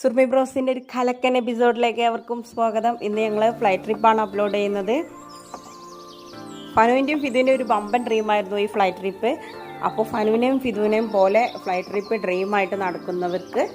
സുർമി ബ്രോസിൻ്റെ ഒരു കലക്കൻ എപ്പിസോഡിലേക്ക് അവർക്കും സ്വാഗതം. ഇന്ന് ഞങ്ങൾ ഫ്ലൈറ്റ് ട്രിപ്പാണ് അപ്ലോഡ് ചെയ്യുന്നത്. ഫനുവിൻ്റെയും ഫിദുവിൻ്റെയും ഒരു ബമ്പൻ ഡ്രീമായിരുന്നു ഈ ഫ്ലൈറ്റ് ട്രിപ്പ്. അപ്പോൾ ഫനുവിനെയും ഫിദുവിനെയും പോലെ ഫ്ലൈറ്റ് ട്രിപ്പ് ഡ്രീമായിട്ട് നടക്കുന്നവർക്ക്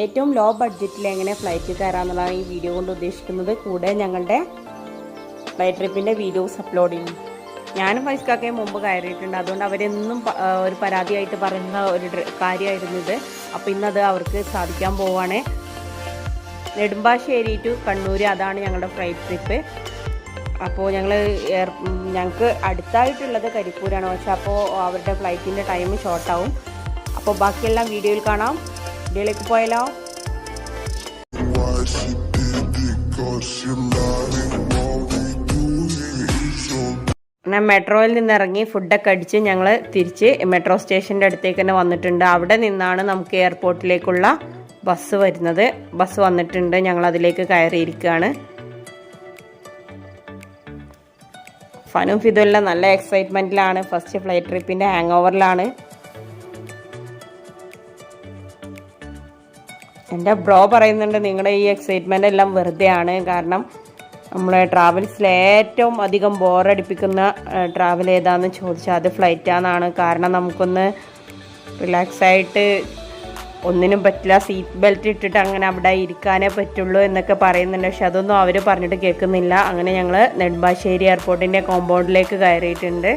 ഏറ്റവും ലോ ബഡ്ജറ്റിൽ എങ്ങനെ ഫ്ലൈറ്റ് കയറാമെന്നുള്ളതാണ് ഈ വീഡിയോ കൊണ്ട് ഉദ്ദേശിക്കുന്നത്. കൂടെ ഞങ്ങളുടെ ഫ്ലൈറ്റ് ട്രിപ്പിൻ്റെ വീഡിയോസ് അപ്ലോഡ് ചെയ്യും. ഞാനും ഫൈസ്കാക്കയെ മുമ്പ് കയറിയിട്ടുണ്ട്. അതുകൊണ്ട് അവരെന്നും ഒരു പരാതിയായിട്ട് പറയുന്ന ഒരു കാര്യമായിരുന്നു ഇത്. അപ്പോൾ ഇന്നത് അവർക്ക് സാധിക്കാൻ പോവുകയാണ്. നെടുമ്പാശ്ശേരി ടു കണ്ണൂർ, അതാണ് ഞങ്ങളുടെ ഫ്ലൈറ്റ് ട്രിപ്പ്. അപ്പോൾ ഞങ്ങൾക്ക് അടുത്തായിട്ടുള്ളത് കരിപ്പൂരാണ്. പക്ഷെ അപ്പോൾ അവരുടെ ഫ്ലൈറ്റിൻ്റെ ടൈം ഷോർട്ടാവും. അപ്പോൾ ബാക്കിയെല്ലാം വീഡിയോയിൽ കാണാം. വീഡിയോയിലേക്ക് പോയാലോ? മെട്രോയിൽ നിന്നിറങ്ങി ഫുഡൊക്കെ അടിച്ച് ഞങ്ങൾ തിരിച്ച് മെട്രോ സ്റ്റേഷൻ്റെ അടുത്തേക്ക് തന്നെ വന്നിട്ടുണ്ട്. അവിടെ നിന്നാണ് നമുക്ക് എയർപോർട്ടിലേക്കുള്ള ബസ് വന്നിട്ടുണ്ട്. ഞങ്ങൾ അതിലേക്ക് കയറിയിരിക്കുകയാണ്. ഫനും ഫിദുല്ലാം നല്ല എക്സൈറ്റ്മെൻറ്റിലാണ്. ഫസ്റ്റ് ഫ്ലൈറ്റ് ട്രിപ്പിൻ്റെ ഹാങ് ഓവറിലാണ്. എൻ്റെ ബ്രോ പറയുന്നുണ്ട് നിങ്ങളുടെ ഈ എക്സൈറ്റ്മെൻ്റ് എല്ലാം വെറുതെയാണ്. കാരണം നമ്മളെ ട്രാവൽസിൽ ഏറ്റവും അധികം ബോറടിപ്പിക്കുന്ന ട്രാവൽ ഏതാണെന്ന് ചോദിച്ചാൽ അത് ഫ്ലൈറ്റാണെന്നാണ്. കാരണം നമുക്കൊന്ന് റിലാക്സായിട്ട് ഒന്നിനും പറ്റില്ല. സീറ്റ് ബെൽറ്റ് ഇട്ടിട്ട് അങ്ങനെ അവിടെ ഇരിക്കാനേ പറ്റുള്ളൂ എന്നൊക്കെ പറയുന്നുണ്ട്. പക്ഷെ അതൊന്നും അവർ പറഞ്ഞിട്ട് കേൾക്കുന്നില്ല. അങ്ങനെ ഞങ്ങൾ നെടുമ്പാശ്ശേരി എയർപോർട്ടിൻ്റെ കോമ്പൗണ്ടിലേക്ക് കയറിയിട്ടുണ്ട്.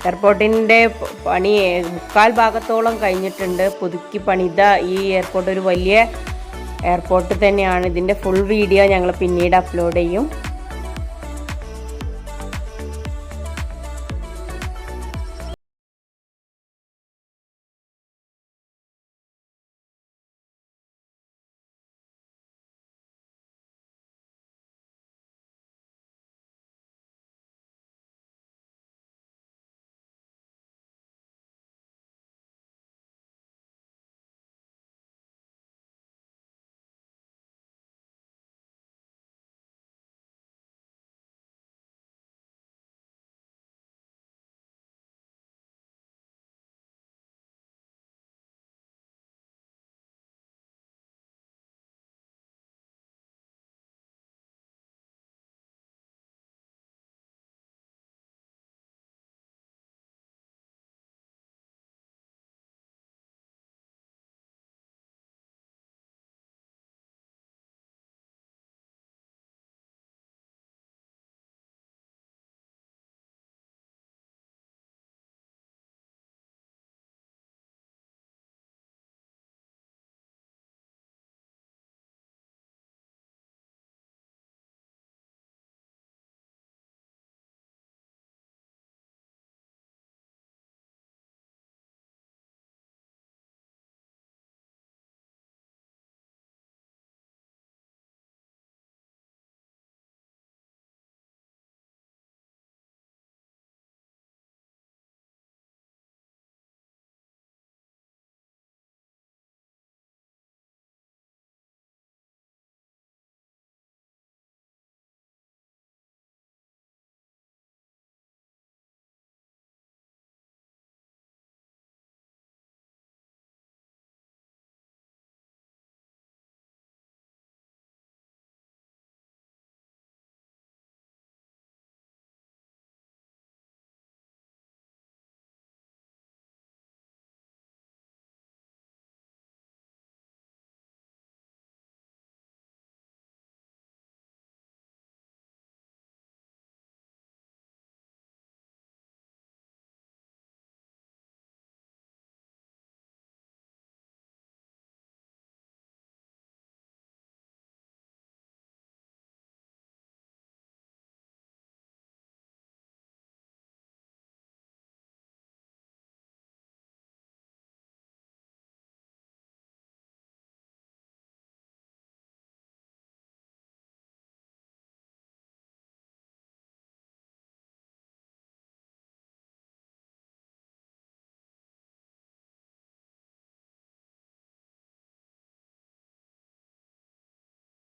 എയർപോർട്ടിൻ്റെ പണി 3/4 ഭാഗത്തോളം കഴിഞ്ഞിട്ടുണ്ട്. പുതുക്കി പണിത ഈ എയർപോർട്ട് ഒരു വലിയ എയർപോർട്ട് തന്നെയാണ്. ഇതിൻ്റെ ഫുൾ വീഡിയോ ഞങ്ങൾ പിന്നീട് അപ്ലോഡ് ചെയ്യും.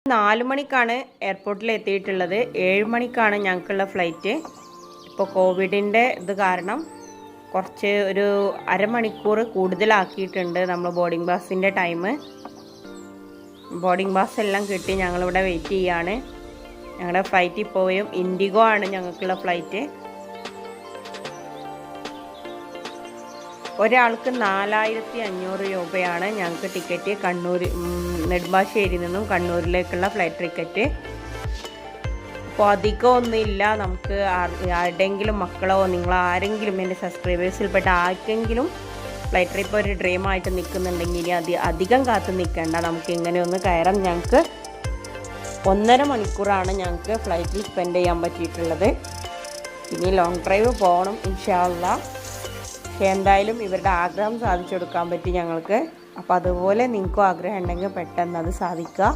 നാല് മണിക്കാണ് എയർപോർട്ടിൽ എത്തിയിട്ടുള്ളത്. 7 മണിക്കാണ് ഞങ്ങൾക്കുള്ള ഫ്ലൈറ്റ്. ഇപ്പോൾ കോവിഡിൻ്റെ ഇത് കാരണം കുറച്ച് ഒരു അരമണിക്കൂർ കൂടുതലാക്കിയിട്ടുണ്ട് നമ്മൾ ബോർഡിംഗ് പാസിൻ്റെ ടൈം. ബോർഡിംഗ് പാസ് എല്ലാം കിട്ടി. ഞങ്ങളിവിടെ വെയിറ്റ് ചെയ്യാണ്. ഞങ്ങളുടെ ഫ്ലൈറ്റ് ഇപ്പോഴും ഇൻഡിഗോ ആണ് ഞങ്ങൾക്കുള്ള ഫ്ലൈറ്റ്. ഒരാൾക്ക് 4500 രൂപയാണ് ഞങ്ങൾക്ക് ടിക്കറ്റ്. കണ്ണൂർ നെടുമ്പാശ്ശേരിയിൽ നിന്നും കണ്ണൂരിലേക്കുള്ള ഫ്ലൈറ്റ് ടിക്കറ്റ്. അപ്പോൾ അധികമൊന്നുമില്ല. നമുക്ക് ആരുടെയെങ്കിലും മക്കളോ നിങ്ങളോ ആരെങ്കിലും എൻ്റെ സബ്സ്ക്രൈബേഴ്സിൽപ്പെട്ട ആർക്കെങ്കിലും ഫ്ലൈറ്റ് ട്രിപ്പ് ഒരു ഡ്രീമായിട്ട് നിൽക്കുന്നുണ്ടെങ്കിൽ ഇനി അധികം കാത്തു നിൽക്കേണ്ട, നമുക്ക് ഇങ്ങനെ ഒന്ന് കയറാം. ഞങ്ങൾക്ക് 1.5 മണിക്കൂറാണ് ഞങ്ങൾക്ക് ഫ്ലൈറ്റിൽ സ്പെൻഡ് ചെയ്യാൻ പറ്റിയിട്ടുള്ളത്. ഇനി ലോങ് ഡ്രൈവ് പോകണം ഇൻഷാ അല്ലാഹ്. പക്ഷേ എന്തായാലും ഇവരുടെ ആഗ്രഹം സാധിച്ചു കൊടുക്കാൻ പറ്റി ഞങ്ങൾക്ക്. അപ്പോൾ അതുപോലെ നിങ്ങൾക്കും ആഗ്രഹം ഉണ്ടെങ്കിൽ പെട്ടെന്ന് അത് സാധിക്കുക.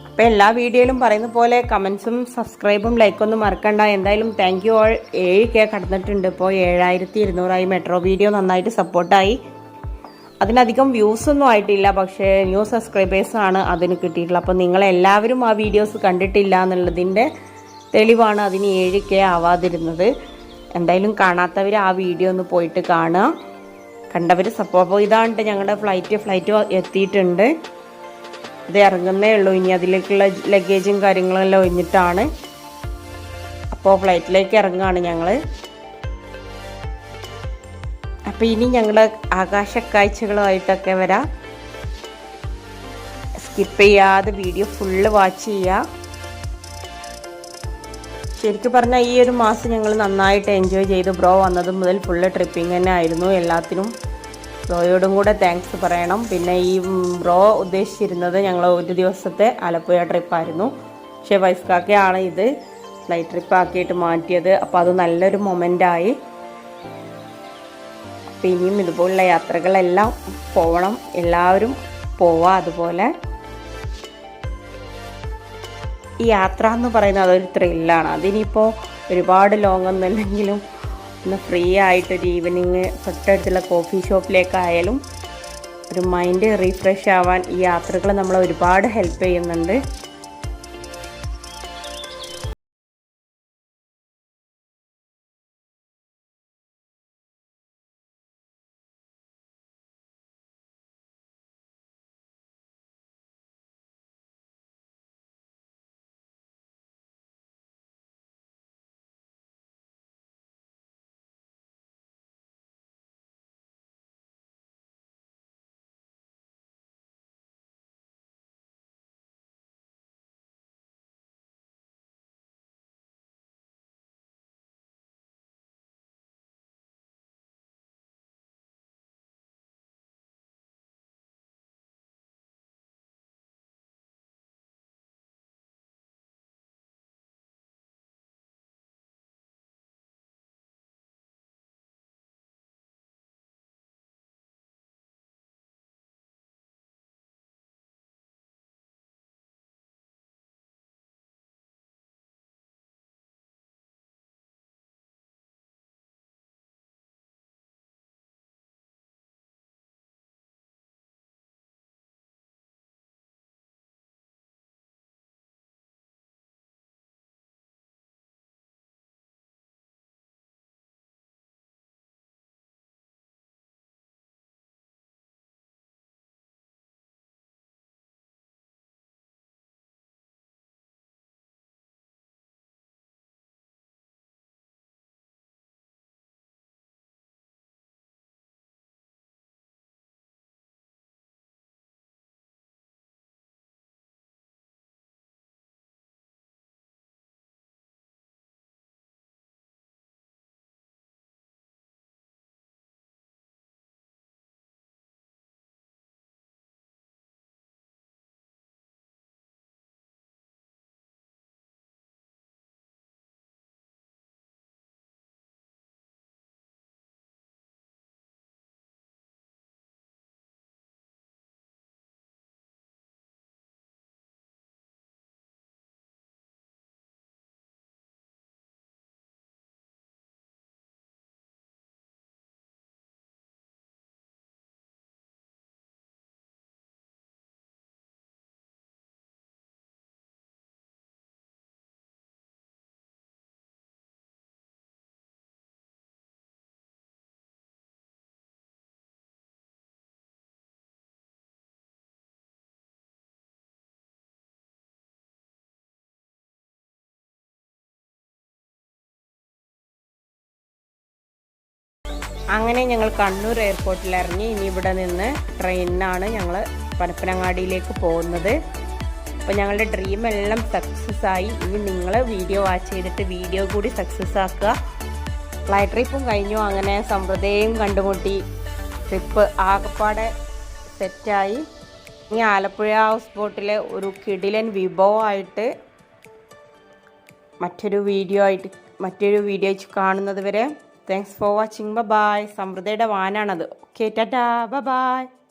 അപ്പോൾ എല്ലാ വീഡിയോയിലും പറയുന്ന പോലെ കമൻസും സബ്സ്ക്രൈബും ലൈക്കൊന്നും മറക്കണ്ട. എന്തായാലും താങ്ക് യു ഓൾ. 7K കടന്നിട്ടുണ്ട്. ഇപ്പോൾ 7200 മെട്രോ വീഡിയോ നന്നായിട്ട് സപ്പോർട്ടായി. അതിനധികം വ്യൂസ് ഒന്നും ആയിട്ടില്ല, പക്ഷേ ന്യൂ സബ്സ്ക്രൈബേഴ്സാണ് അതിന് കിട്ടിയിട്ടുള്ളത്. അപ്പോൾ നിങ്ങളെല്ലാവരും ആ വീഡിയോസ് കണ്ടിട്ടില്ല എന്നുള്ളതിൻ്റെ തെളിവാണ് അതിന് 7K ആവാതിരുന്നത്. എന്തായാലും കാണാത്തവർ ആ വീഡിയോ ഒന്ന് പോയിട്ട് കാണുക, കണ്ടവർ സപ്പോർട്ട്. ഇതാണ്ട് ഞങ്ങളുടെ ഫ്ലൈറ്റ് എത്തിയിട്ടുണ്ട്. ഇത് ഇറങ്ങുന്നേ ഉള്ളൂ. ഇനി അതിലേക്കുള്ള ലഗേജും കാര്യങ്ങളെല്ലാം ഒഴിഞ്ഞിട്ടാണ്. അപ്പോൾ ഫ്ലൈറ്റിലേക്ക് ഇറങ്ങുകയാണ് ഞങ്ങൾ. അപ്പോൾ ഇനി ഞങ്ങൾ ആകാശക്കാഴ്ചകളുമായിട്ടൊക്കെ വരാം. സ്കിപ്പ് ചെയ്യാതെ വീഡിയോ ഫുള്ള് വാച്ച് ചെയ്യുക. ശരിക്കും പറഞ്ഞാൽ ഈ ഒരു മാസം ഞങ്ങൾ നന്നായിട്ട് എൻജോയ് ചെയ്തു. ബ്രോ വന്നത് മുതൽ ഫുള്ള് ട്രിപ്പിംഗ് തന്നെ ആയിരുന്നു. എല്ലാത്തിനും ബ്രോയോടും കൂടെ താങ്ക്സ് പറയണം. പിന്നെ ഈ ബ്രോ ഉദ്ദേശിച്ചിരുന്നത് ഞങ്ങൾ ഒരു ദിവസത്തെ ആലപ്പുഴ ട്രിപ്പായിരുന്നു. പക്ഷേ വൈസ്കാക്കയാണ് ഇത് ഫ്ലൈറ്റ് ട്രിപ്പ് ആക്കിയിട്ട് മാറ്റിയത്. അപ്പോൾ അത് നല്ലൊരു മൊമെൻ്റായി. അപ്പം ഇനിയും ഇതുപോലുള്ള യാത്രകളെല്ലാം പോകണം, എല്ലാവരും പോവുക. അതുപോലെ ഈ യാത്ര എന്ന് പറയുന്നത് അതൊരു ത്രില്ലാണ്. അതിനിപ്പോൾ ഒരുപാട് ലോങ് ഒന്നുമില്ലെങ്കിലും ഒന്ന് ഫ്രീ ആയിട്ടൊരു ഈവനിങ് തൊട്ടടുത്തുള്ള കോഫി ഷോപ്പിലേക്കായാലും ഒരു മൈൻഡ് റീഫ്രഷ് ആവാൻ ഈ യാത്രകൾ നമ്മളെ ഒരുപാട് ഹെൽപ്പ് ചെയ്യുന്നുണ്ട്. അങ്ങനെ ഞങ്ങൾ കണ്ണൂർ എയർപോർട്ടിൽ ഇറങ്ങി. ഇനി ഇവിടെ നിന്ന് ട്രെയിനിനാണ് ഞങ്ങൾ പരപ്പനങ്ങാടിയിലേക്ക് പോകുന്നത്. അപ്പോൾ ഞങ്ങളുടെ ഡ്രീം എല്ലാം സക്സസ് ആയി. ഇനി നിങ്ങൾ വീഡിയോ വാച്ച് ചെയ്തിട്ട് വീഡിയോ കൂടി സക്സസ് ആക്കുക. ഫ്ലൈറ്റ് ട്രിപ്പും കഴിഞ്ഞു. അങ്ങനെ സമൃദ്ധയും കണ്ടുമുട്ടി. ട്രിപ്പ് ആകപ്പാടെ സെറ്റായി. ഇനി ആലപ്പുഴ ഹൗസ് ബോട്ടിലെ ഒരു കിടിലൻ വിഭവമായിട്ട് മറ്റൊരു വീഡിയോ കാണുന്നത് വരെ താങ്ക്സ് ഫോർ വാച്ചിങ്. ബൈ. സമൃദ്ധയുടെ വാനാണത്. Okay, tata, by.